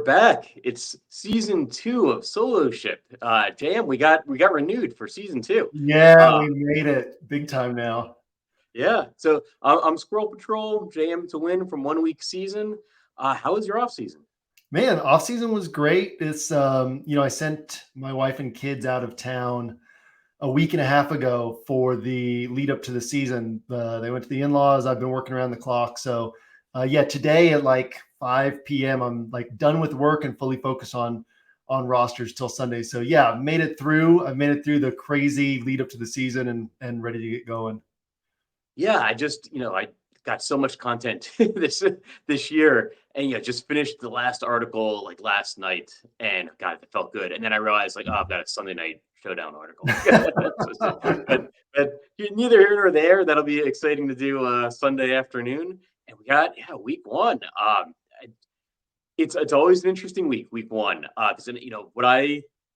back. It's season 2 of Solo Ship. JM, we got renewed for season 2. Yeah, Uh, we made it big time now. yeah. So I'm Squirrel Patrol, JM to win from 1 week season. How was your off season? Man, off season was great. It's I sent my wife and kids out of town a week and a half ago for the lead up to the season. They went to the in-laws. I've been working around the clock. So yeah, today at like 5 p.m. I'm like done with work and fully focused on rosters till Sunday. So yeah, I've made it through. I've made it through the crazy lead up to the season and ready to get going. Yeah, I got so much content this year, and just finished the last article like last night, and God, it felt good. And then I realized like, oh, I've got a Sunday night showdown article. but neither here nor there. That'll be exciting to do Sunday afternoon, and we got week one. It's always an interesting week one, because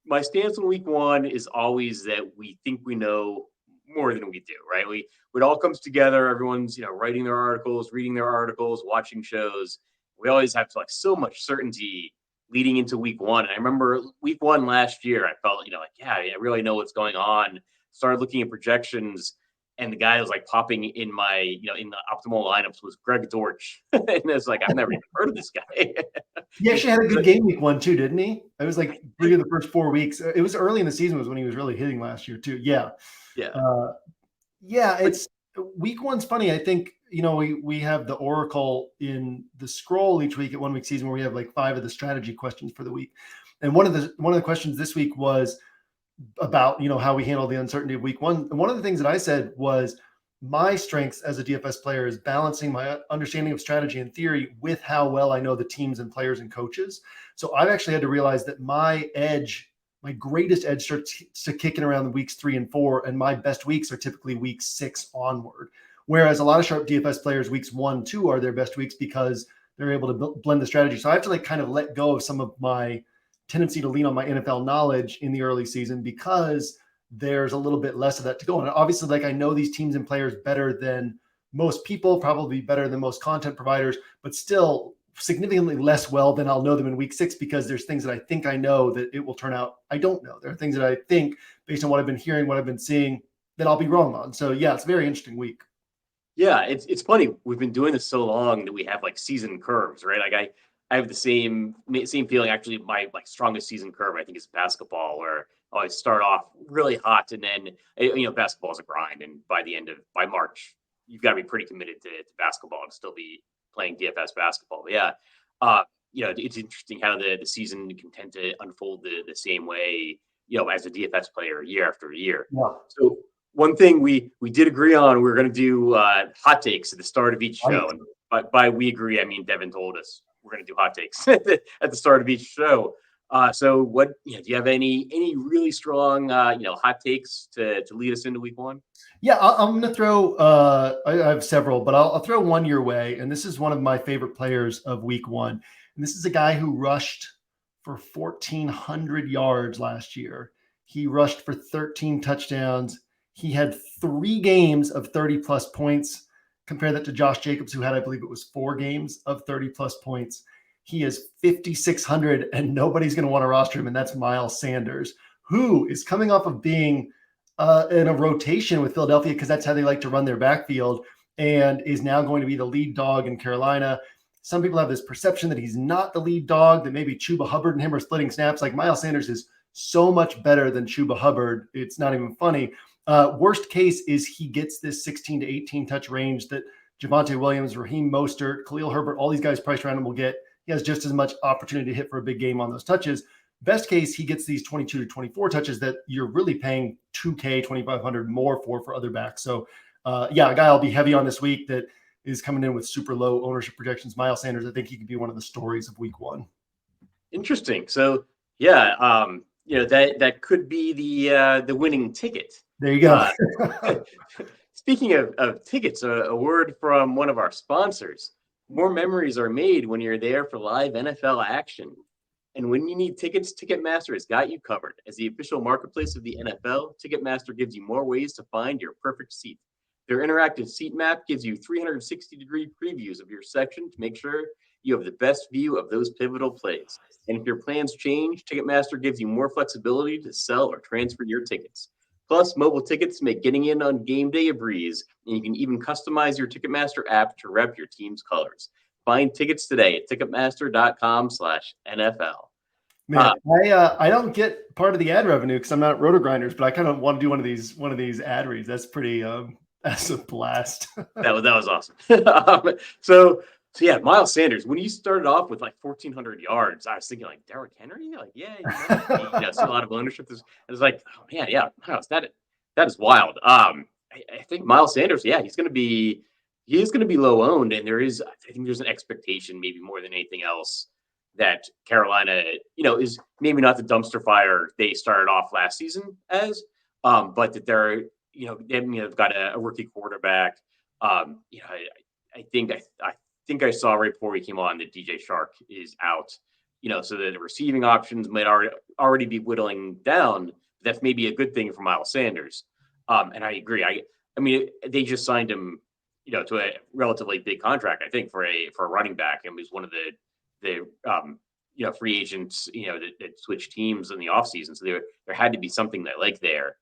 my stance on week one is always that we think we know more than we do, right? It all comes together. Everyone's writing their articles, reading their articles, watching shows. We always have like so much certainty leading into week one. And I remember week one last year, I felt like, yeah, I really know what's going on. Started looking at projections, and the guy that was like popping in my in the optimal lineups was Greg Dortch, and it's like I've never even heard of this guy. He actually had a good game week one too, didn't he? It was like 3 of the first 4 weeks. It was early in the season was when he was really hitting last year too. Yeah. Yeah. Yeah, it's week one's funny. I think, we have the Oracle in the scroll each week at 1 week season where we have like 5 of the strategy questions for the week. And one of the questions this week was about, how we handle the uncertainty of week one. And one of the things that I said was my strengths as a DFS player is balancing my understanding of strategy and theory with how well I know the teams and players and coaches. So I've actually had to realize that my greatest edge starts to kicking around the weeks 3 and 4, and my best weeks are typically week 6 onward. Whereas a lot of sharp DFS players, weeks 1, 2 are their best weeks because they're able to blend the strategy. So I have to like kind of let go of some of my tendency to lean on my NFL knowledge in the early season because there's a little bit less of that to go. And obviously, like I know these teams and players better than most people, probably better than most content providers, but still significantly less well than I'll know them in week 6 because there's things that I think I know that it will turn out I don't know. There are things that I think based on what I've been hearing, what I've been seeing, that I'll be wrong on. So yeah, it's a very interesting week. Yeah, it's funny. We've been doing this so long that we have like season curves, right? Like I have the same feeling. Actually, my like strongest season curve I think is basketball, where I always start off really hot, and then basketball is a grind, and by March you've got to be pretty committed to basketball and still be playing DFS basketball. But yeah, it's interesting how the season can tend to unfold the same way, as a DFS player year after year. Yeah. So one thing we did agree on, we're going to do hot takes at the start of each show. And by we agree, I mean Devin told us we're going to do hot takes at the start of each show. So what do you have any really strong hot takes to lead us into week one? Yeah, I'm going to throw. I have several, but I'll throw one your way. And this is one of my favorite players of week one. And this is a guy who rushed for 1,400 yards last year. He rushed for 13 touchdowns. He had 3 games of 30 plus points. Compare that to Josh Jacobs, who had, I believe it was 4 games of 30 plus points. He is 5,600 and nobody's going to want to roster him. And that's Miles Sanders, who is coming off of being in a rotation with Philadelphia because that's how they like to run their backfield, and is now going to be the lead dog in Carolina. Some people have this perception that he's not the lead dog, that maybe Chuba Hubbard and him are splitting snaps. Like Miles Sanders is so much better than Chuba Hubbard. It's not even funny. Worst case is he gets this 16 to 18 touch range that Javonte Williams, Raheem Mostert, Khalil Herbert, all these guys priced around him will get. He has just as much opportunity to hit for a big game on those touches. Best case, he gets these 22 to 24 touches that you're really paying $2K, $2,500 more for other backs. So, a guy I'll be heavy on this week that is coming in with super low ownership projections. Miles Sanders, I think he could be one of the stories of week one. Interesting. So, yeah, that could be the winning ticket. There you go. Speaking of tickets, a word from one of our sponsors. More memories are made when you're there for live NFL action. And when you need tickets, Ticketmaster has got you covered. As the official marketplace of the NFL, Ticketmaster gives you more ways to find your perfect seat. Their interactive seat map gives you 360-degree previews of your section to make sure you have the best view of those pivotal plays. And if your plans change, Ticketmaster gives you more flexibility to sell or transfer your tickets. Plus, mobile tickets make getting in on game day a breeze, and you can even customize your Ticketmaster app to rep your team's colors. Find tickets today at Ticketmaster.com/NFL. Man, I don't get part of the ad revenue because I'm not at RotoGrinders, but I kind of want to do one of these ad reads. That's pretty that's a blast. That was awesome. So yeah, Miles Sanders. When you started off with like 1,400 yards, I was thinking like Derrick Henry. Like, yeah, see a lot of ownership. It's like, oh man, yeah, Miles, that is wild. I think Miles Sanders. Yeah, he is going to be low owned, and I think there's an expectation, maybe more than anything else, that Carolina, is maybe not the dumpster fire they started off last season as, but that they've got a rookie quarterback. I think I saw right before we came on that DJ Shark is out. So that the receiving options might already be whittling down. That's maybe a good thing for Miles Sanders. And I agree. I mean, they just signed him, to a relatively big contract, I think, for a running back, and was one of the free agents, that switched teams in the offseason. So there had to be something that like there.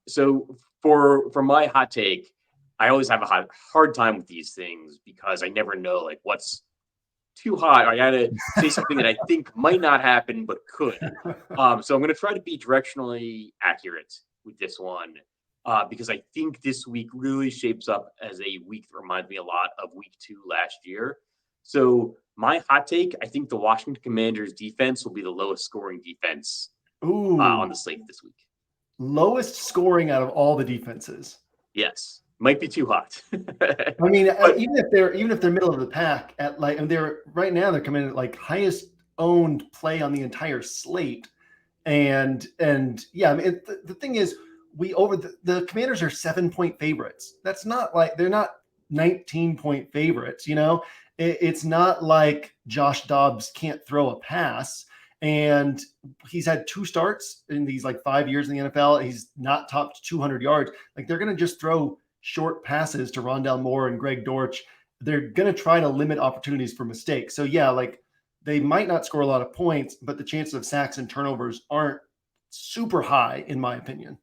So for my hot take, I always have a hard time with these things because I never know like what's too hot. I gotta say something that I think might not happen but could. So I'm gonna try to be directionally accurate with this one. Because I think this week really shapes up as a week that reminds me a lot of week 2 last year. So my hot take, I think the Washington Commanders defense will be the lowest scoring defense on the slate this week. Lowest scoring out of all the defenses. Yes, might be too hot. I mean, but, even if they're middle of the pack at like, and they're right now they're coming in at like highest owned play on the entire slate, and yeah, I mean the thing is, the Commanders are 7-point favorites. That's not like they're not 19-point favorites. It's not like Josh Dobbs can't throw a pass, and he's had 2 starts in these like 5 years in the NFL. He's not topped 200 yards. Like they're going to just throw short passes to Rondale Moore and Greg Dortch. They're going to try to limit opportunities for mistakes. So yeah, like they might not score a lot of points, but the chances of sacks and turnovers aren't super high, in my opinion.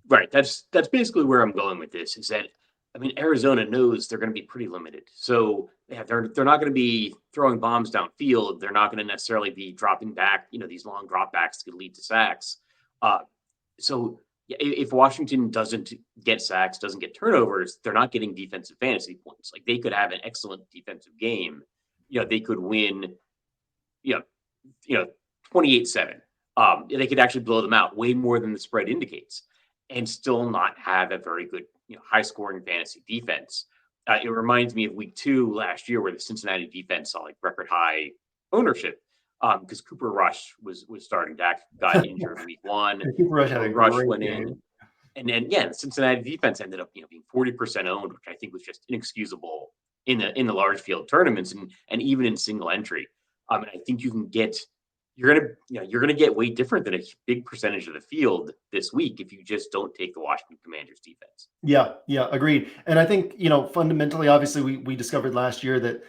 Right. That's basically where I'm going with this, is that, I mean, Arizona knows they're going to be pretty limited. So yeah, they're not going to be throwing bombs downfield. They're not going to necessarily be dropping back, these long dropbacks could lead to sacks. So if Washington doesn't get sacks, doesn't get turnovers, they're not getting defensive fantasy points. Like they could have an excellent defensive game. They could win, 28-7. They could actually blow them out way more than the spread indicates, and still not have a very good, high-scoring fantasy defense. It reminds me of week 2 last year, where the Cincinnati defense saw like record high ownership because Cooper Rush was starting. Dak got injured week 1. Cooper Rush had a Rush went game. in, and then the Cincinnati defense ended up being 40% owned, which I think was just inexcusable in the large field tournaments and even in single entry. And I think you're gonna get way different than a big percentage of the field this week if you just don't take the Washington Commanders defense. Yeah, agreed. And I think, fundamentally, obviously we discovered last year that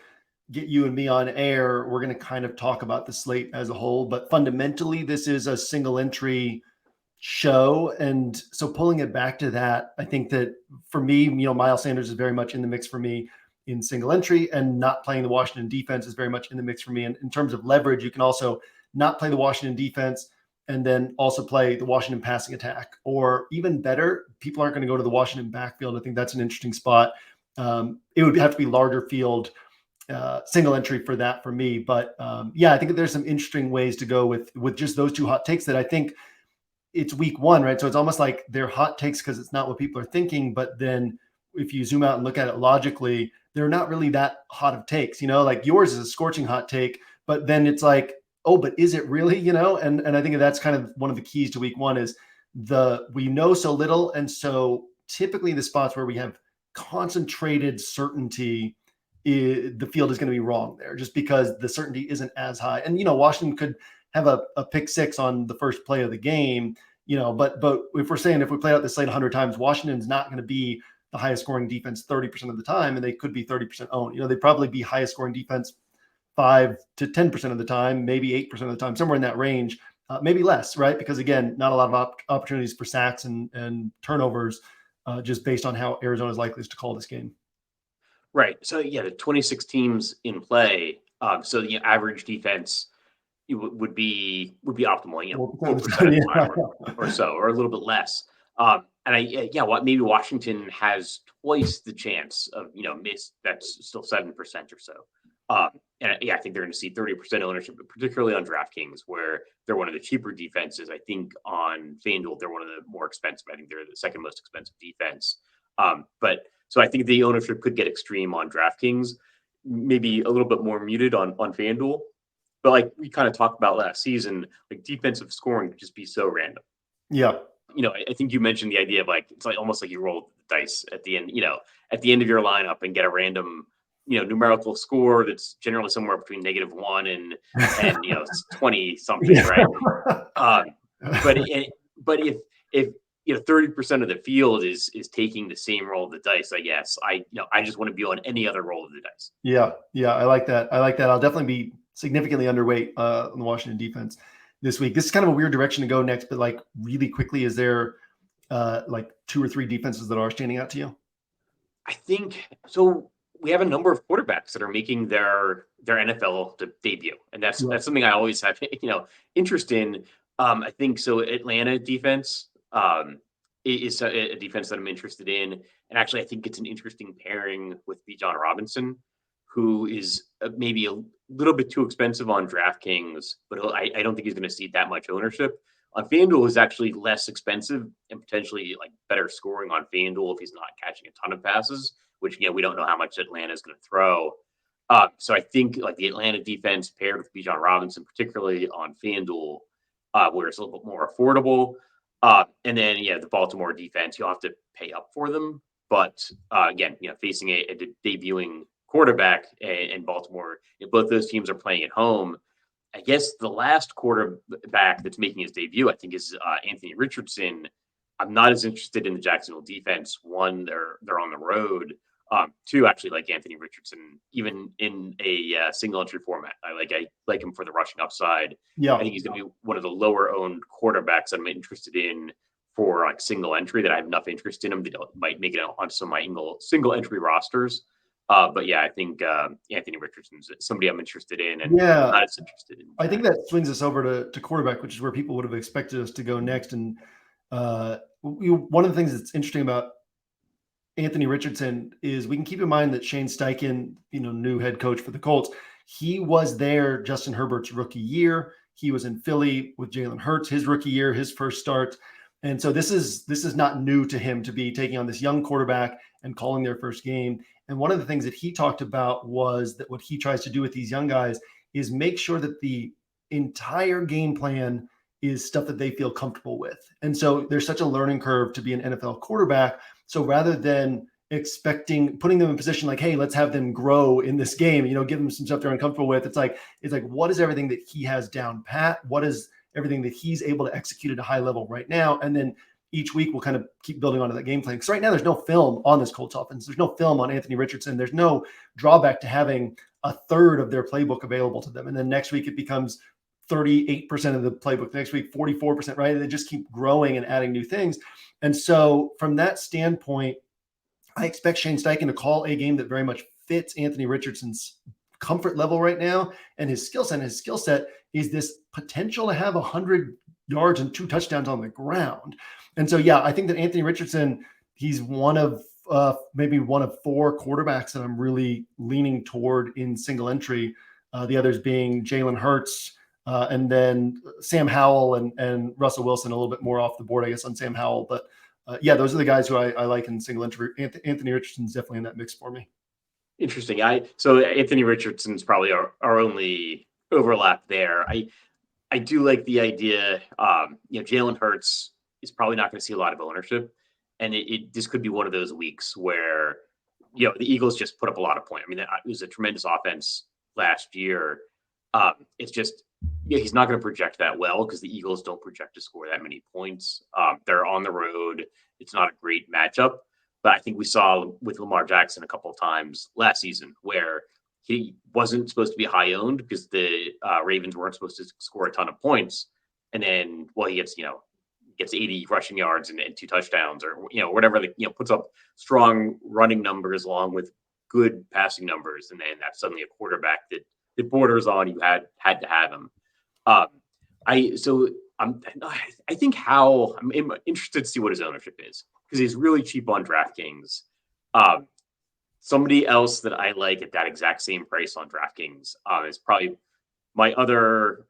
get you and me on air, we're going to kind of talk about the slate as a whole, but fundamentally this is a single entry show. And so pulling it back to that, I think that for me, Miles Sanders is very much in the mix for me in single entry, and not playing the Washington defense is very much in the mix for me. And in terms of leverage, you can also not play the Washington defense and then also play the Washington passing attack, or even better, people aren't going to go to the Washington backfield. I think that's an interesting spot. It would have to be larger field single entry for that for me. But yeah, I think there's some interesting ways to go with just those 2 hot takes that I think it's week 1, right? So it's almost like they're hot takes because it's not what people are thinking. But then if you zoom out and look at it logically, they're not really that hot of takes, like yours is a scorching hot take, but then it's like, oh, but is it really, and I think that's kind of one of the keys to week 1 is we know so little. And so typically the spots where we have concentrated certainty, the field is going to be wrong there just because the certainty isn't as high. And, Washington could have a pick 6 on the first play of the game, but if we're saying, if we play out the slate 100 times, Washington's not going to be the highest scoring defense 30% of the time, and they could be 30% owned. They'd probably be highest scoring defense 5 to 10% of the time, maybe 8% of the time, somewhere in that range, maybe less, right? Because again, not a lot of opportunities for sacks and turnovers, just based on how Arizona is likely to call this game. Right. So yeah, the 26 teams in play. So the average defense would be optimal. 4% of the time or so, or a little bit less. And maybe Washington has twice the chance of miss. That's still 7% or so. I think they're going to see 30% ownership, particularly on DraftKings, where they're one of the cheaper defenses. I think on FanDuel they're one of the more expensive. I think they're the second most expensive defense. So I think the ownership could get extreme on DraftKings, maybe a little bit more muted on FanDuel. But like we kind of talked about last season, like defensive scoring could just be so random. Yeah. I think you mentioned the idea of like it's like almost like you roll the dice at the end, at the end of your lineup and get a random, numerical score that's generally somewhere between -1 and 20 something, right? But if 30% of the field is taking the same roll of the dice, I guess I just want to be on any other roll of the dice. Yeah, I like that. I'll definitely be significantly underweight on the Washington defense this week. This is kind of a weird direction to go next, but like really quickly, is there like 2 or 3 defenses that are standing out to you? I think so. We have a number of quarterbacks that are making their NFL debut, and that's something I always have interest in. I think so. Atlanta defense is a defense that I'm interested in, and actually I think it's an interesting pairing with Bijan Robinson, who is maybe a little bit too expensive on DraftKings, but I don't think he's going to see that much ownership. On FanDuel is actually less expensive and potentially like better scoring on FanDuel if he's not catching a ton of passes, which we don't know how much Atlanta is going to throw. So I think like the Atlanta defense paired with Bijan Robinson, particularly on FanDuel, where it's a little bit more affordable. And then the Baltimore defense, you'll have to pay up for them. But again, facing a debuting quarterback in Baltimore, both those teams are playing at home. I guess the last quarterback that's making his debut, I think, is Anthony Richardson. I'm not as interested in the Jacksonville defense. One, they're on the road. Two, actually like Anthony Richardson, even in a single entry format. I like him for the rushing upside. Yeah, I think he's going to be one of the lower owned quarterbacks I'm interested in for like single entry. That I have enough interest in him that might make it on some of my single entry rosters. But I think Anthony Richardson's somebody I'm interested in, and not as interested in. I think that swings us over to quarterback, which is where people would have expected us to go next. And one of the things that's interesting about Anthony Richardson is we can keep in mind that Shane Steichen, new head coach for the Colts, he was there Justin Herbert's rookie year. He was in Philly with Jalen Hurts his rookie year, his first start. And so this is not new to him to be taking on this young quarterback and calling their first game. And one of the things that he talked about was that what he tries to do with these young guys is make sure that the entire game plan is stuff that they feel comfortable with. And so there's such a learning curve to be an NFL quarterback. So rather than putting them in position like, hey, let's have them grow in this game, give them some stuff they're uncomfortable with. It's like, what is everything that he has down pat? What is everything that he's able to execute at a high level right now? And then each week we'll kind of keep building onto that game plan. Because right now there's no film on this Colts offense. There's no film on Anthony Richardson. There's no drawback to having a third of their playbook available to them. And then next week it becomes 38% of the playbook. Next week, 44%, right? They just keep growing and adding new things. And so from that standpoint, I expect Shane Steichen to call a game that very much fits Anthony Richardson's comfort level right now and his skill set. His skill set is this potential to have 100 yards and 2 touchdowns on the ground. And so, I think that Anthony Richardson, he's maybe one of 4 quarterbacks that I'm really leaning toward in single entry. The others being Jalen Hurts, and then Sam Howell and Russell Wilson, a little bit more off the board, I guess, on Sam Howell. But those are the guys who I like in single entry. Anthony Richardson's definitely in that mix for me. Interesting. So Anthony Richardson's probably our only overlap there. I do like the idea. Jalen Hurts is probably not going to see a lot of ownership, and this could be one of those weeks where the Eagles just put up a lot of points. I mean, it was a tremendous offense last year. It's just he's not going to project that well because the Eagles don't project to score that many points. They're on the road. It's not a great matchup. But I think we saw with Lamar Jackson a couple of times last season where he wasn't supposed to be high owned because the Ravens weren't supposed to score a ton of points. And then, well, he gets 80 rushing yards and 2 touchdowns, or whatever, puts up strong running numbers along with good passing numbers, and then that's suddenly a quarterback that borders on you had to have him. I think I'm interested to see what his ownership is, because he's really cheap on DraftKings. Somebody else that I like at that exact same price on DraftKings is probably my other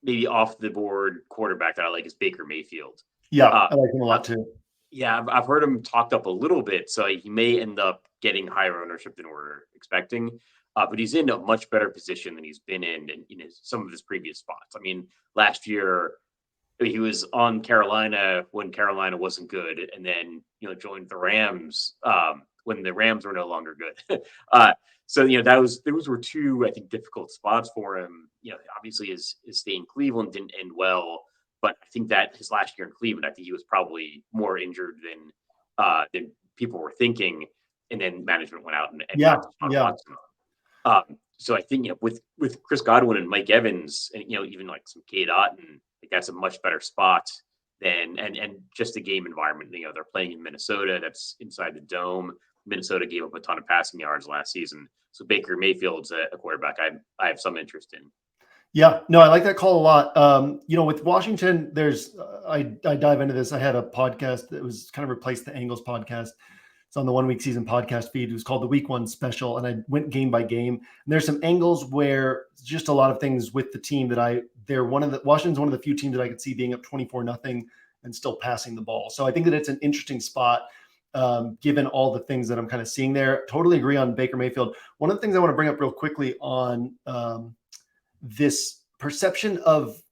maybe off the board quarterback that I like is Baker Mayfield. Yeah, I like him a lot too. Yeah, I've heard him talked up a little bit, so he may end up getting higher ownership than we're expecting. But he's in a much better position than he's been in some of his previous spots. I mean, last year he was on Carolina when Carolina wasn't good, and then joined the Rams when the Rams were no longer good. So those were 2, I think, difficult spots for him. Obviously his stay in Cleveland didn't end well, but I think that his last year in Cleveland, I think he was probably more injured than people were thinking, and then management went out and Watson. So I think with Chris Godwin and Mike Evans, and even like some Cade Otton, that's a much better spot than and just the game environment. They're playing in Minnesota, that's inside the dome. Minnesota gave up a ton of passing yards last season, so Baker Mayfield's a quarterback I have some interest in. Yeah, no, I like that call a lot. With Washington, there's I dive into this. I had a podcast that was kind of replaced the Angles podcast. It's on the 1 week season podcast feed. It was called the Week 1 Special, and I went game by game. And there's some angles where just a lot of things with the team that Washington's one of the few teams that I could see being up 24-0 and still passing the ball. So I think that it's an interesting spot, given all the things that I'm kind of seeing there. Totally agree on Baker Mayfield. One of the things I want to bring up real quickly on this perception of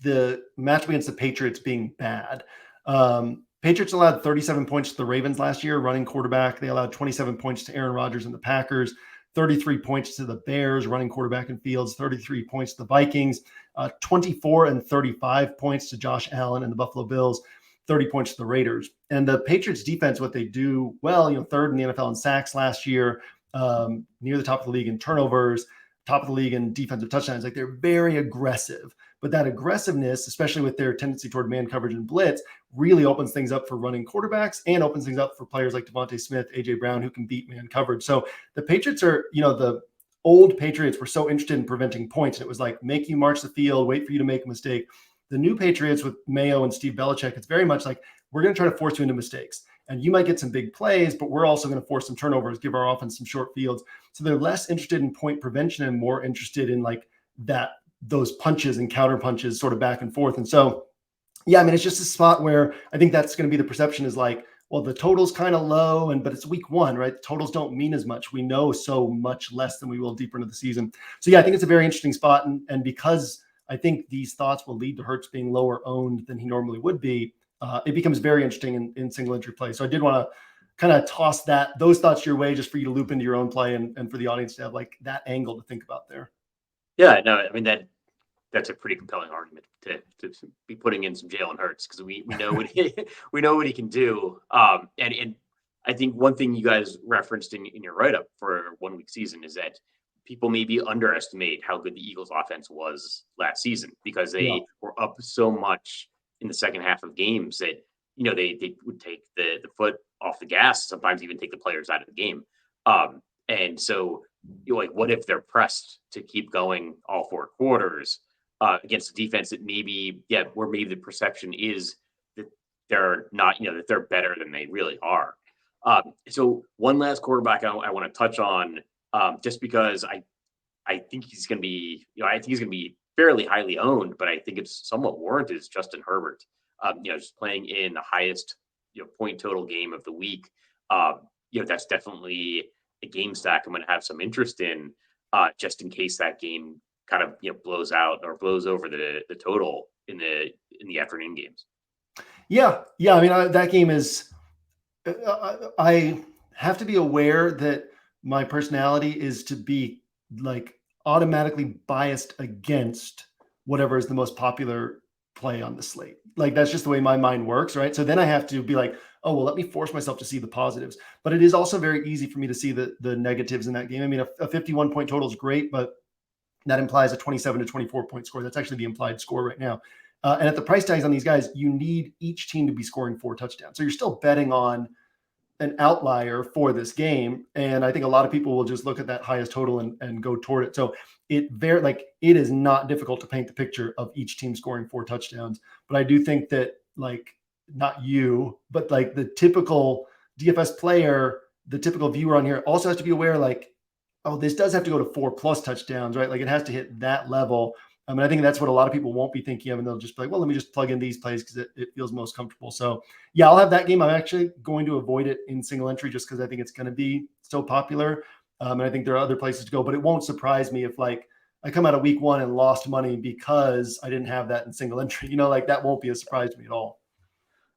the matchup against the Patriots being bad. Patriots allowed 37 points to the Ravens last year, running quarterback. They allowed 27 points to Aaron Rodgers and the Packers, 33 points to the Bears, running quarterback and Fields, 33 points to the Vikings, 24 and 35 points to Josh Allen and the Buffalo Bills, 30 points to the Raiders. And the Patriots defense, what they do well, third in the NFL in sacks last year, near the top of the league in turnovers, top of the league in defensive touchdowns. Like, they're very aggressive, but that aggressiveness, especially with their tendency toward man coverage and blitz, really opens things up for running quarterbacks and opens things up for players like Devontae Smith, AJ Brown, who can beat man coverage. So the Patriots are, the old Patriots were so interested in preventing points. And it was like, make you march the field, wait for you to make a mistake. The new Patriots with Mayo and Steve Belichick, it's very much like, we're going to try to force you into mistakes. And you might get some big plays, but we're also going to force some turnovers, give our offense some short fields. So they're less interested in point prevention and more interested in like those punches and counter punches sort of back and forth. And so, yeah, I mean, it's just a spot where I think that's going to be the perception is like, well, the total's kind of low, but it's week 1, right? The totals don't mean as much. We know so much less than we will deeper into the season. So yeah, I think it's a very interesting spot. And because I think these thoughts will lead to Hurts being lower owned than he normally would be, it becomes very interesting in single entry play. So I did want to kind of toss those thoughts your way just for you to loop into your own play and for the audience to have like that angle to think about there. Yeah, no, I mean, that's a pretty compelling argument to be putting in some Jalen Hurts, because we know what we know what he can do. And I think one thing you guys referenced in your write-up for 1 week season is that people maybe underestimate how good the Eagles offense was last season, because they were up so much in the second half of games that they would take the foot off the gas, sometimes even take the players out of the game. And so you're like, what if they're pressed to keep going all 4 quarters against a defense that maybe the perception is that they're not, that they're better than they really are. So one last quarterback I want to touch on, just because I think he's going to be, I think he's going to be fairly highly owned, but I think it's somewhat warranted, is Justin Herbert. Just playing in the highest point total game of the week. That's definitely a game stack I'm going to have some interest in, just in case that game kind of blows out or blows over the total in the afternoon games. Yeah. I mean, that game is. I have to be aware that my personality is to be like automatically biased against whatever is the most popular play on the slate. Like, that's just the way my mind works, right? So then I have to be like, oh, well, let me force myself to see the positives. But it is also very easy for me to see the negatives in that game. I mean, a 51 point total is great, but that implies a 27 to 24 point score. That's actually the implied score right now. And at the price tags on these guys, you need each team to be scoring 4 touchdowns. So you're still betting on an outlier for this game. And I think a lot of people will just look at that highest total and go toward it. So it is not difficult to paint the picture of each team scoring 4 touchdowns. But I do think that, like, not you, but like the typical DFS player, the typical viewer on here also has to be aware, like, oh, this does have to go to 4+ touchdowns, right? Like, it has to hit that level. I mean, I think that's what a lot of people won't be thinking of, and they'll just be like, well, let me just plug in these plays because it feels most comfortable. So yeah, I'll have that game. I'm actually going to avoid it in single entry just because I think it's going to be so popular. And I think there are other places to go, but it won't surprise me if, like, I come out of week 1 and lost money because I didn't have that in single entry. You know, like, that won't be a surprise to me at all.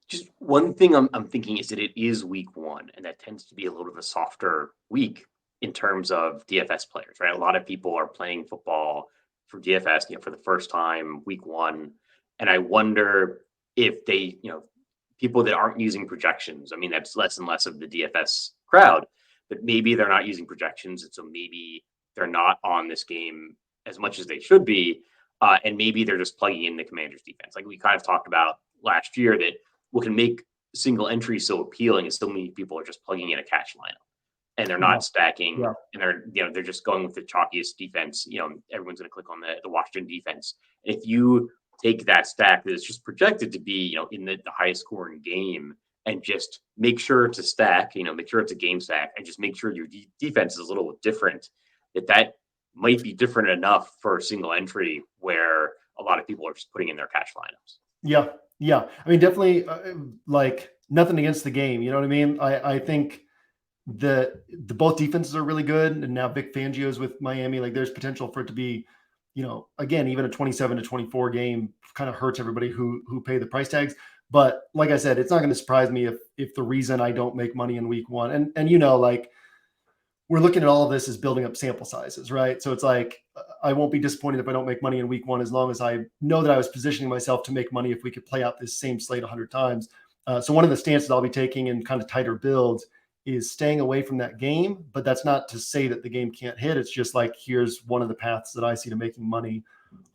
Just one thing I'm thinking is that it is week 1, and that tends to be a little bit of a softer week in terms of DFS players, right? A lot of people are playing football for DFS, for the first time week 1. And I wonder if they, people that aren't using projections, I mean, that's less and less of the DFS crowd, but maybe they're not using projections. And so maybe they're not on this game as much as they should be. And maybe they're just plugging in the Commanders defense. Like we kind of talked about last year, that what can make single entry so appealing is so many people are just plugging in a cash lineup. And they're not stacking, and they're just going with the chalkiest defense. Everyone's going to click on the Washington defense. And if you take that stack that is just projected to be, in the highest scoring game, and just make sure to stack, make sure it's a game stack, and just make sure your defense is a little different, that might be different enough for single entry where a lot of people are just putting in their cash lineups. Yeah. I mean, definitely, like, nothing against the game. You know what I mean? I think the both defenses are really good, and now Vic Fangio's with Miami. Like, there's potential for it to be, again, even a 27 to 24 game kind of hurts everybody who pay the price tags. But like I said, it's not going to surprise me if the reason I don't make money in week 1, and like, we're looking at all of this as building up sample sizes, right? So it's like, I won't be disappointed if I don't make money in week 1, as long as I know that I was positioning myself to make money if we could play out this same slate 100 times. So one of the stances I'll be taking in kind of tighter builds is staying away from that game, but that's not to say that the game can't hit. It's just like, here's one of the paths that I see to making money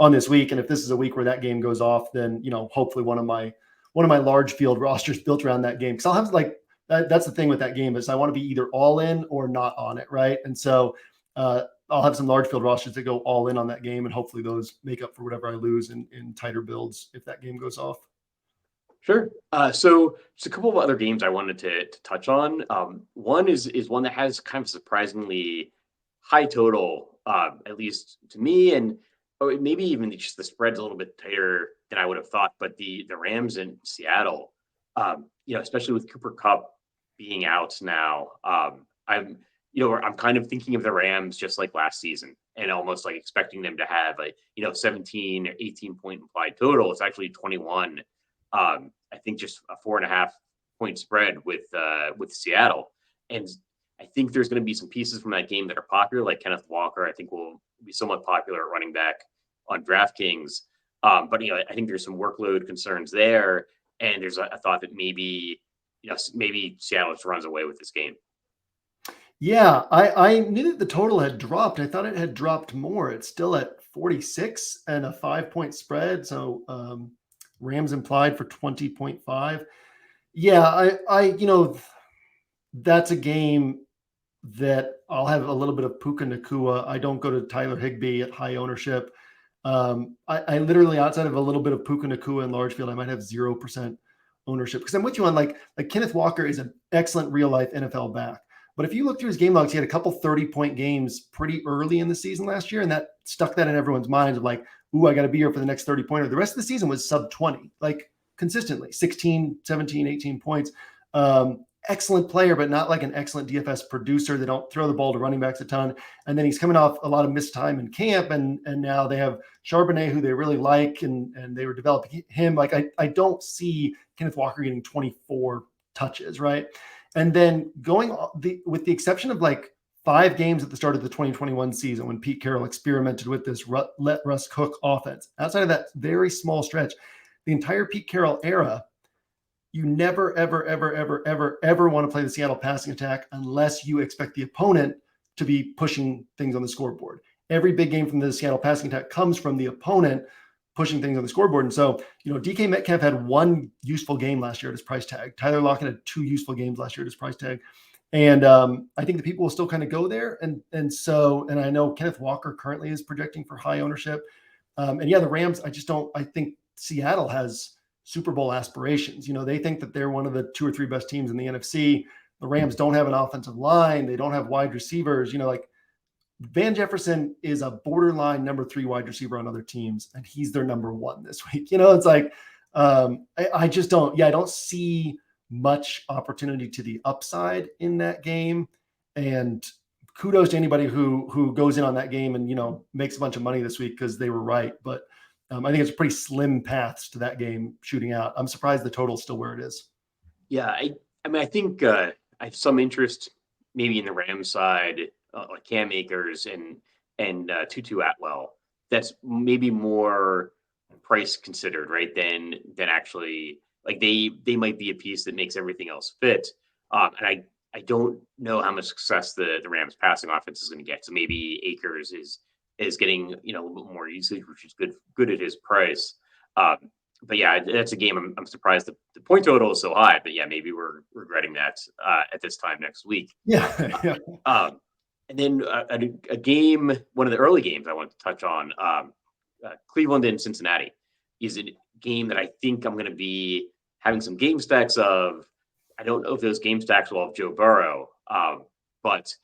on this week. And if this is a week where that game goes off, then, hopefully one of my large field rosters built around that game. Cause I'll have, like, that's the thing with that game, is I want to be either all in or not on it. Right. And so I'll have some large field rosters that go all in on that game, and hopefully those make up for whatever I lose in tighter builds if that game goes off. Sure. So just a couple of other games I wanted to touch on. One is one that has kind of surprisingly high total, at least to me, and maybe even just the spread's a little bit tighter than I would have thought. But the Rams in Seattle, especially with Cooper Kupp being out now, I'm kind of thinking of the Rams just like last season, and almost like expecting them to have a 17 or 18 point implied total. It's actually 21. I think just a 4.5 point spread with Seattle. And I think there's going to be some pieces from that game that are popular, like Kenneth Walker, I think will be somewhat popular at running back on DraftKings. But I think there's some workload concerns there. And there's a thought that maybe Seattle just runs away with this game. Yeah, I knew that the total had dropped. I thought it had dropped more. It's still at 46 and a 5-point spread. So, Rams implied for 20.5. Yeah, I that's a game that I'll have a little bit of Puka Nacua. I don't go to Tyler Higbee at high ownership. I literally, outside of a little bit of Puka Nacua in large field, I might have 0% ownership, because I'm with you on like Kenneth Walker is an excellent real life NFL back. But if you look through his game logs, he had a couple 30-point games pretty early in the season last year, and that stuck that in everyone's minds of like, ooh, I got to be here for the next 30-pointer. The rest of the season was sub 20, like consistently 16, 17, 18 points. Excellent player, but not like an excellent DFS producer. They don't throw the ball to running backs a ton. And then he's coming off a lot of missed time in camp. And now they have Charbonnet, who they really like, and they were developing him. Like, I don't see Kenneth Walker getting 24 touches, right? And then with the exception of like 5 games at the start of the 2021 season when Pete Carroll experimented with this let Russ cook offense, outside of that very small stretch, the entire Pete Carroll era, you never, ever, ever, ever, ever, ever want to play the Seattle passing attack unless you expect the opponent to be pushing things on the scoreboard. Every big game from the Seattle passing attack comes from the opponent pushing things on the scoreboard. And so, DK Metcalf had one useful game last year at his price tag. Tyler Lockett had 2 useful games last year at his price tag. And I think the people will still kind of go there. And I know Kenneth Walker currently is projecting for high ownership. And yeah, the Rams, I think Seattle has Super Bowl aspirations. They think that they're one of the 2 or 3 best teams in the NFC. The Rams don't have an offensive line. They don't have wide receivers. Van Jefferson is a borderline number 3 wide receiver on other teams, and he's their number 1 this week. It's like, I just don't, I don't see much opportunity to the upside in that game. And kudos to anybody who goes in on that game and, makes a bunch of money this week because they were right. But I think it's pretty slim paths to that game shooting out. I'm surprised the total's still where it is. Yeah. I think I have some interest maybe in the Rams side, like Cam Akers and Tutu Atwell. That's maybe more price considered, right? Than actually, like, they might be a piece that makes everything else fit. And I don't know how much success the Rams passing offense is going to get. So maybe Akers is getting a little bit more usage, which is good at his price. But yeah, that's a game I'm surprised the point total is so high. But yeah, maybe we're regretting that at this time next week. Yeah. And then a game, one of the early games I want to touch on, Cleveland and Cincinnati, is a game that I think I'm going to be having some game stacks of. I don't know if those game stacks will have Joe Burrow, but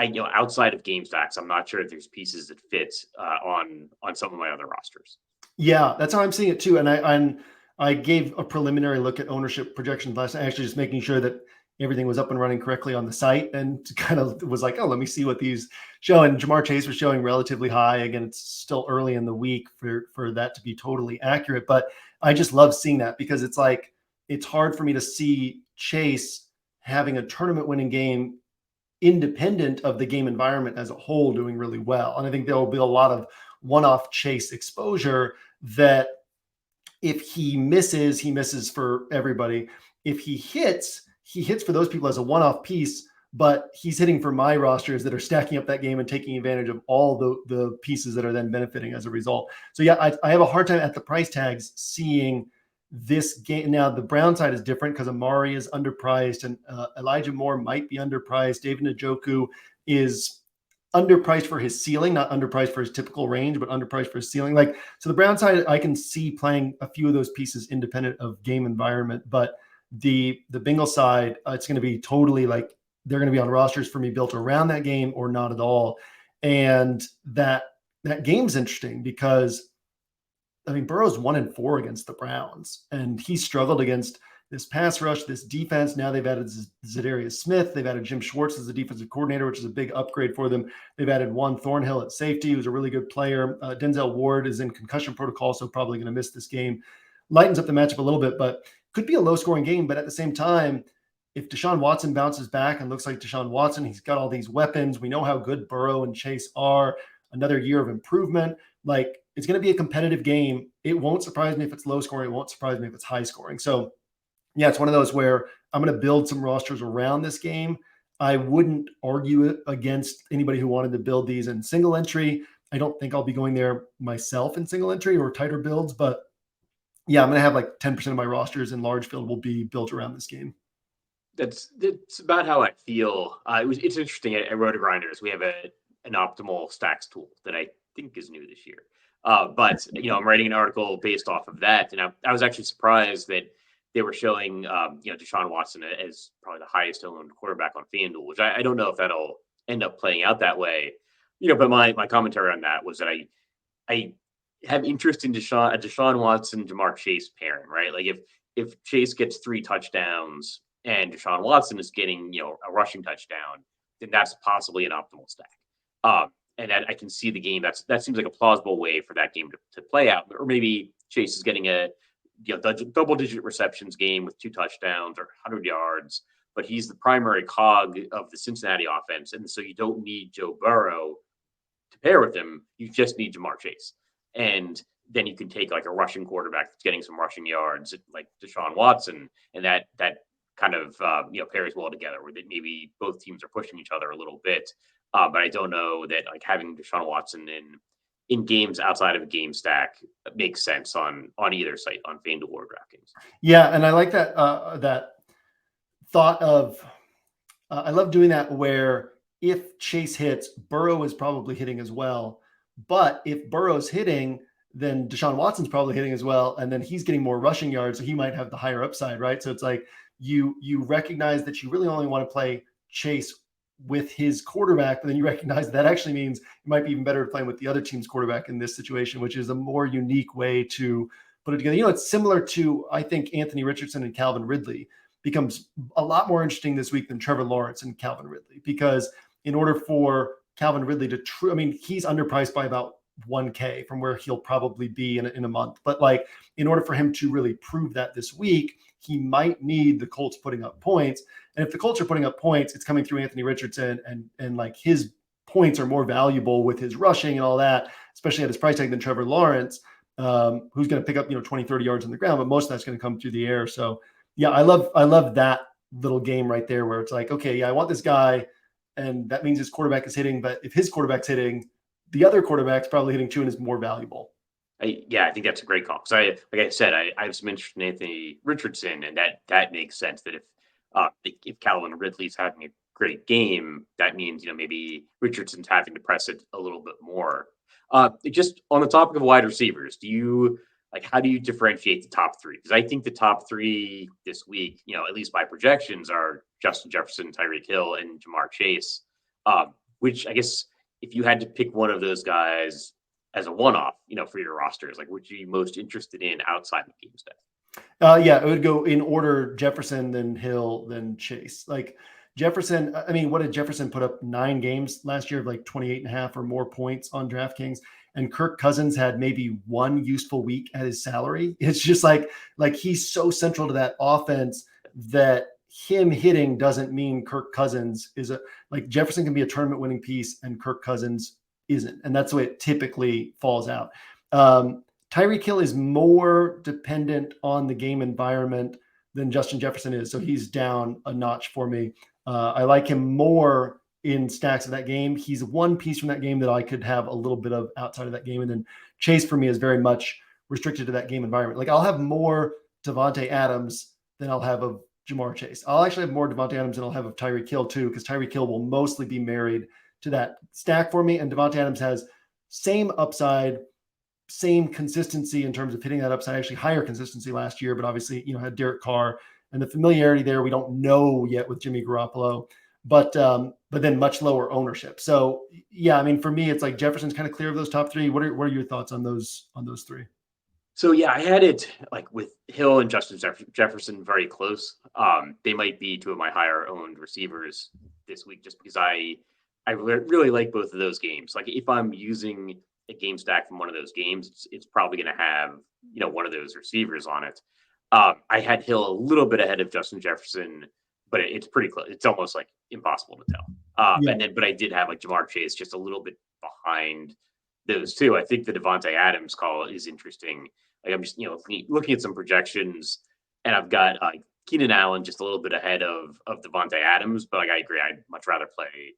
outside of game stacks, I'm not sure if there's pieces that fit on some of my other rosters. Yeah, that's how I'm seeing it too. And I gave a preliminary look at ownership projections last night, actually just making sure that everything was up and running correctly on the site, and kind of was like, oh, let me see what these show. And Jamar Chase was showing relatively high. Again, it's still early in the week for that to be totally accurate, but I just love seeing that because it's like, it's hard for me to see Chase having a tournament winning game independent of the game environment as a whole doing really well. And I think there will be a lot of one-off Chase exposure that if he misses for everybody. If he hits for those people as a one-off piece, but he's hitting for my rosters that are stacking up that game and taking advantage of all the pieces that are then benefiting as a result. So yeah, I have a hard time at the price tags seeing this game. Now the Brown side is different because Amari is underpriced and Elijah Moore might be underpriced. David Njoku is underpriced for his ceiling, not underpriced for his typical range, but underpriced for his ceiling. So the Brown side, I can see playing a few of those pieces independent of game environment, but the Bengal side, it's going to be totally like they're going to be on rosters for me built around that game or not at all. And that game's interesting because Burrow's 1-4 against the Browns, and he struggled against this pass rush, this defense. Now they've added Zadarius Smith. They've added Jim Schwartz as the defensive coordinator, which is a big upgrade for them. They've added Juan Thornhill at safety, who's a really good player. Denzel Ward is in concussion protocol, so probably going to miss this game. Lightens up the matchup a little bit, but could be a low-scoring game. But at the same time, if Deshaun Watson bounces back and looks like Deshaun Watson, he's got all these weapons. We know how good Burrow and Chase are. Another year of improvement. It's going to be a competitive game. It won't surprise me if it's low scoring. It won't surprise me if it's high scoring. So yeah, it's one of those where I'm going to build some rosters around this game. I wouldn't argue it against anybody who wanted to build these in single entry. I don't think I'll be going there myself in single entry or tighter builds, but yeah, I'm going to have 10% of my rosters in large field will be built around this game. That's about how I feel. It's interesting at RotoGrinders. We have an optimal stacks tool that I think is new this year. But I'm writing an article based off of that, and I was actually surprised that they were showing Deshaun Watson as probably the highest owned quarterback on FanDuel, which I don't know if that'll end up playing out that way. But my commentary on that was that I have interest in Deshaun Watson, Jamar Chase pairing, right? If Chase gets 3 touchdowns and Deshaun Watson is getting a rushing touchdown, then that's possibly an optimal stack. And I can see the game. That seems like a plausible way for that game to play out. Or maybe Chase is getting a double-digit receptions game with 2 touchdowns or 100 yards, but he's the primary cog of the Cincinnati offense, and so you don't need Joe Burrow to pair with him. You just need Jamar Chase, and then you can take like a rushing quarterback that's getting some rushing yards, like Deshaun Watson, and that kind of pairs well together, where that maybe both teams are pushing each other a little bit. But I don't know that like having Deshaun Watson in games outside of a game stack makes sense on either site, on FanDuel or DraftKings. Yeah, and I like that that thought of I love doing that where if Chase hits, Burrow is probably hitting as well. But if Burrow's hitting, then Deshaun Watson's probably hitting as well, and then he's getting more rushing yards, so he might have the higher upside, right? So it's like you recognize that you really only want to play Chase with his quarterback, but then you recognize that actually means it might be even better playing with the other team's quarterback in this situation, which is a more unique way to put it together. It's similar to, I think, Anthony Richardson and Calvin Ridley becomes a lot more interesting this week than Trevor Lawrence and Calvin Ridley, because in order for Calvin Ridley to he's underpriced by about 1K from where he'll probably be in a month. But like, in order for him to really prove that this week, he might need the Colts putting up points. And if the Colts are putting up points, it's coming through Anthony Richardson, and like his points are more valuable with his rushing and all that, especially at his price tag, than Trevor Lawrence, who's going to pick up 20, 30 yards on the ground, but most of that's going to come through the air. So yeah, I love that little game right there where it's like, okay, yeah, I want this guy, and that means his quarterback is hitting, but if his quarterback's hitting, the other quarterback's probably hitting too and is more valuable. I think that's a great call. Because like I said, I have some interest in Anthony Richardson, and that makes sense. That if Calvin Ridley's having a great game, that means maybe Richardson's having to press it a little bit more. Just on the topic of wide receivers, how do you differentiate the top three? Because I think the top three this week, at least by projections, are Justin Jefferson, Tyreek Hill, and Jamar Chase. Which I guess if you had to pick one of those guys as a one-off, for your rosters, like, would you be most interested in outside of game stack? Yeah, it would go in order: Jefferson, then Hill, then Chase. Like Jefferson, what did Jefferson put up 9 games last year of like 28.5 or more points on DraftKings? And Kirk Cousins had maybe 1 useful week at his salary. It's just like he's so central to that offense that him hitting doesn't mean Kirk Cousins is Jefferson can be a tournament winning piece and Kirk Cousins isn't. And that's the way it typically falls out. Tyreek Hill is more dependent on the game environment than Justin Jefferson is. So he's down a notch for me. I like him more in stacks of that game. He's one piece from that game that I could have a little bit of outside of that game. And then Chase for me is very much restricted to that game environment. Like, I'll have more Devontae Adams than I'll have of Jamar Chase. I'll actually have more Devontae Adams than I'll have of Tyreek Hill too, because Tyreek Hill will mostly be married to that stack for me. And Devontae Adams has same upside, same consistency in terms of hitting that upside, actually higher consistency last year, but obviously, had Derek Carr and the familiarity there. We don't know yet with Jimmy Garoppolo, but then much lower ownership. So yeah, for me, it's like Jefferson's kind of clear of those top 3. What are your thoughts on those 3? So yeah, I had it like with Hill and Justin Jefferson very close. They might be 2 of my higher owned receivers this week, just because I really like both of those games. Like, if I'm using a game stack from one of those games, it's probably going to have one of those receivers on it. I had Hill a little bit ahead of Justin Jefferson, but it's pretty close. It's almost like impossible to tell. But I did have like Jamar Chase just a little bit behind those 2. I think the Devontae Adams call is interesting. Like, I'm just looking at some projections, and I've got Keenan Allen just a little bit ahead of Devontae Adams, but like, I agree, I'd much rather play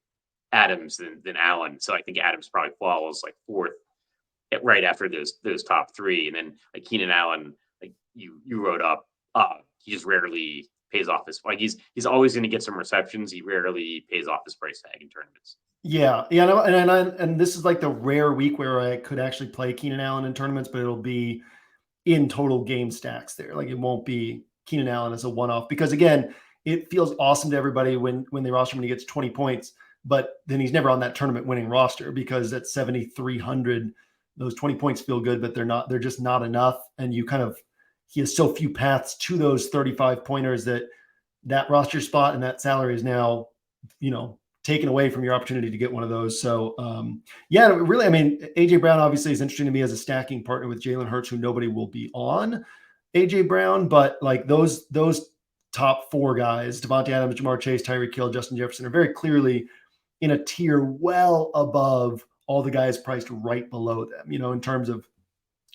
Adams than Allen. So I think Adams probably falls like 4th right after those top 3, and then like Keenan Allen, like you wrote up, he just rarely pays off his, like, he's always going to get some receptions. He rarely pays off his price tag in tournaments. Yeah. No, and this is like the rare week where I could actually play Keenan Allen in tournaments, but it'll be in total game stacks there. Like, it won't be Keenan Allen as a one-off, because again, it feels awesome to everybody when they roster him and he gets 20 points, but then he's never on that tournament winning roster, because at 7,300, those 20 points feel good, but they're just not enough. And he has so few paths to those 35 pointers that roster spot and that salary is now, taken away from your opportunity to get one of those. So yeah, really, AJ Brown obviously is interesting to me as a stacking partner with Jalen Hurts, who nobody will be on AJ Brown, but like those top 4 guys, Devontae Adams, Jamar Chase, Tyreek Hill, Justin Jefferson, are very clearly in a tier well above all the guys priced right below them, in terms of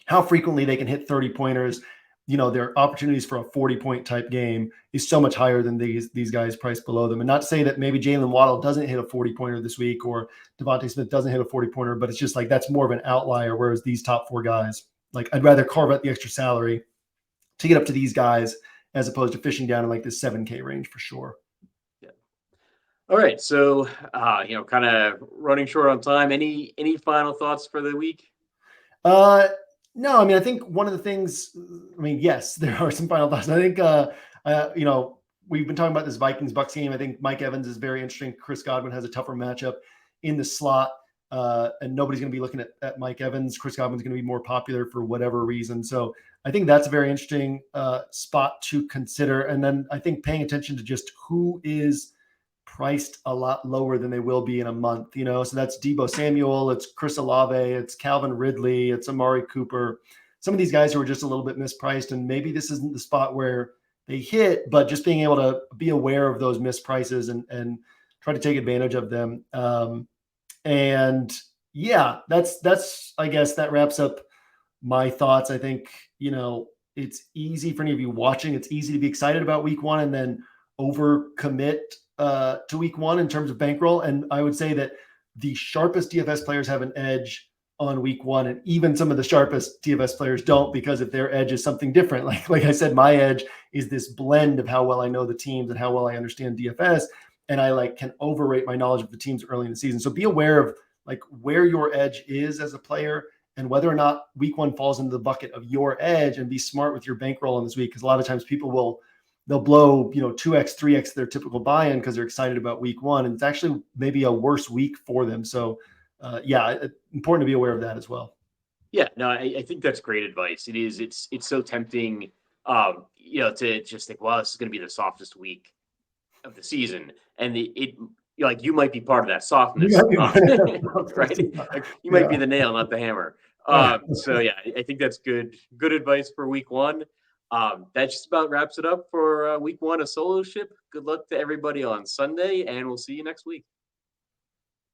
how frequently they can hit 30-pointers. Their opportunities for a 40-point type game is so much higher than these guys priced below them. And not to say that maybe Jalen Waddle doesn't hit a 40-pointer this week or Devontae Smith doesn't hit a 40-pointer, but it's just like that's more of an outlier. Whereas these top 4 guys, like I'd rather carve out the extra salary to get up to these guys as opposed to fishing down in like this 7K range for sure. Yeah. All right. So, kind of running short on time. Any final thoughts for the week? No, I mean, I think one of the things, yes, there are some final thoughts. I think, we've been talking about this Vikings-Bucks game. I think Mike Evans is very interesting. Chris Godwin has a tougher matchup in the slot, and nobody's going to be looking at Mike Evans. Chris Godwin's going to be more popular for whatever reason. So I think that's a very interesting spot to consider. And then I think paying attention to just who is priced a lot lower than they will be in a month, so that's Deebo Samuel, it's Chris Olave, it's Calvin Ridley, it's Amari Cooper, some of these guys who are just a little bit mispriced, and maybe this isn't the spot where they hit, but just being able to be aware of those misprices and try to take advantage of them. And yeah, that's I guess that wraps up my thoughts. I think, it's easy for any of you watching, it's easy to be excited about week 1 and then overcommit to week 1 in terms of bankroll. And I would say that the sharpest DFS players have an edge on week 1. And even some of the sharpest DFS players don't, because if their edge is something different, like I said, my edge is this blend of how well I know the teams and how well I understand DFS. And I can overrate my knowledge of the teams early in the season. So be aware of where your edge is as a player and whether or not week 1 falls into the bucket of your edge, and be smart with your bankroll on this week. Because a lot of times people they'll blow 2x, 3x their typical buy-in because they're excited about week 1, and it's actually maybe a worse week for them. So important to be aware of that as well. Yeah, no, I think that's great advice. It is. It's so tempting, to just think, well, this is going to be the softest week of the season, and you might be part of that softness, right? You might be the nail, not the hammer. So yeah, I think that's good advice for week 1. That just about wraps it up for week 1 of Solo Ship. Good luck to everybody on Sunday, and we'll see you next week.